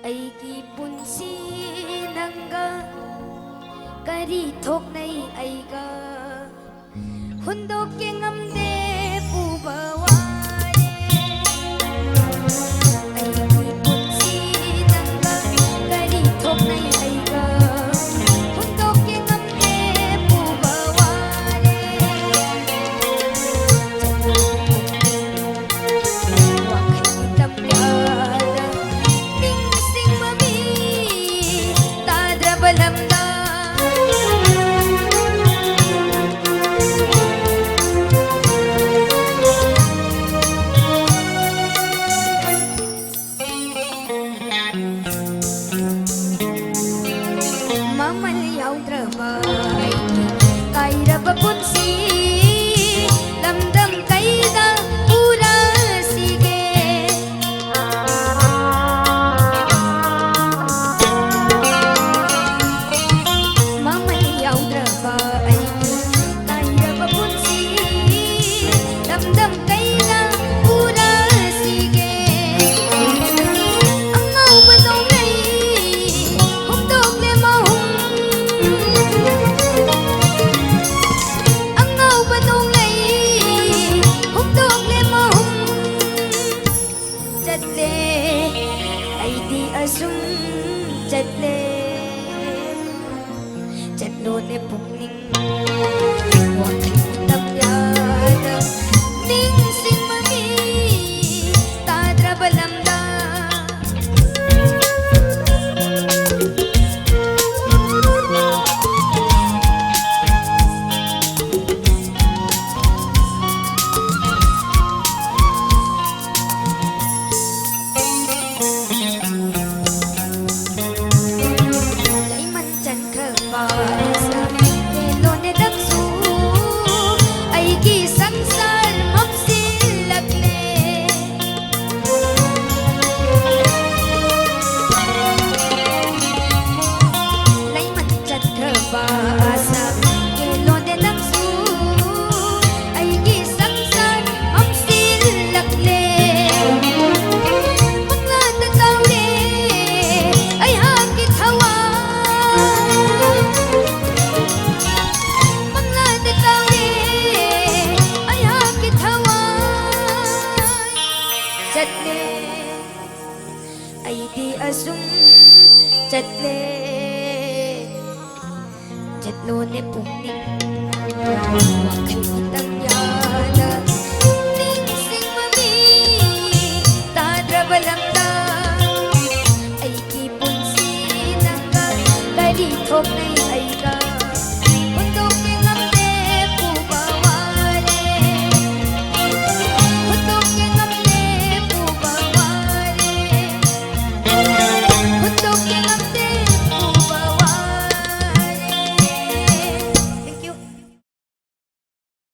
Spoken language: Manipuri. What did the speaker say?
ꯑꯩꯒꯤ ꯄꯨꯟꯁꯤ ꯅꯪꯒ ꯀꯔꯤ ꯊꯣꯛꯅꯩ ꯑꯩꯒ ꯍꯨꯟꯗꯣꯛꯀꯦ ꯉꯝꯗꯦ ꯄꯨꯕ ꯋꯥꯔꯦ ꯑꯩꯒꯤ ꯄꯨꯟꯁꯤ ꯅꯪꯒ ꯀꯔꯤ ꯊꯣꯛꯅꯩ ꯑꯩꯒ ꯍꯨꯟꯗꯣꯛꯀꯦ ꯉꯝꯗꯦ ꯄꯨꯕ ꯋꯥꯔꯦ ꯋꯥꯈꯜꯒꯤ ꯇꯝꯌꯥꯗ ꯅꯤꯡꯁꯤꯡꯕ ꯃꯤ ꯇꯥꯗ꯭ꯔꯕ ꯂꯝꯗ ꯃꯃꯜ ꯌꯥꯎꯗ꯭ꯔꯕ ꯑꯩꯒꯤ ꯀꯥꯏꯔꯕ ꯄꯨꯟꯁꯤ ꯂꯝꯗꯝ ꯀꯩꯗ ꯎꯔꯁꯤꯒꯦ ꯃꯃꯜ ꯌꯥꯎꯗ꯭ꯔꯕ ꯑꯩꯒꯤ ꯀꯥꯏꯔꯕ ꯄꯨꯟꯁꯤ ꯂꯝꯗꯝ ꯀꯩꯗ ꯎꯔꯁꯤꯒꯦ ꯑꯉꯧꯕ ꯅꯣꯡꯂꯩ ꯍꯨꯝꯗꯣꯛꯂꯦ ꯃꯍꯨꯝ ꯑꯉꯧꯕ ꯅꯣꯡꯂꯩ ꯍꯨꯝꯗꯣꯛꯂꯦ ꯃꯍꯨꯝ ꯆꯠꯂꯦ ꯑꯩꯗꯤ ꯑꯁꯨꯝ ꯆꯠꯂꯦ ꯆꯠꯂꯣꯅꯦ ꯄꯨꯛꯅꯤꯡ ꯋꯥꯈꯜꯒꯤ ꯇꯝꯌꯥꯗ ꯅꯤꯡꯁꯤꯡꯕ ꯃꯤ ꯇꯥꯗ꯭ꯔꯕ ꯂꯝꯗ ꯂꯩꯃꯟ ꯆꯟꯈ꯭ꯔꯕ ꯂꯣꯅꯦ ꯅꯪꯁꯨ ꯑꯩꯒꯤ ꯁꯪꯁꯥꯔ ꯃꯝꯁꯤꯜꯂꯛꯂꯦ ꯂꯩꯃꯟ ꯆꯟꯈ꯭ꯔꯕ ꯑꯁꯥ ꯂꯣꯅꯦ ꯅꯪꯁꯨ ꯑꯩꯒꯤ ꯁꯪꯁꯥꯔ ꯃꯝꯁꯤꯜꯂꯛꯂꯦ ꯃꯪꯂꯥꯟꯗ ꯇꯥꯎꯔꯦ ꯑꯩꯍꯥꯛꯀꯤ ꯊꯋꯥꯏ ꯃꯪꯂꯥꯟꯗ ꯇꯥꯎꯔꯦ ꯑꯩꯍꯥꯛꯀꯤ ꯊꯋꯥꯏ ꯆꯠꯂꯦ ꯑꯩꯗꯤ ꯑꯁꯨꯝ ꯆꯠꯂꯦ ꯆꯠꯂꯣꯅꯦ ꯄꯨꯛꯅꯤꯡ ꯋꯥꯈꯜꯒꯤ ꯇꯝꯌꯥꯗ ꯅꯤꯡꯁꯤꯡꯕ ꯃꯤ ꯇꯥꯗ꯭ꯔꯕ ꯂꯝꯗ ꯑꯩꯒꯤ ꯄꯨꯟꯁꯤ ꯅꯪꯒ ꯀꯔꯤ ꯊꯣꯛꯅꯩ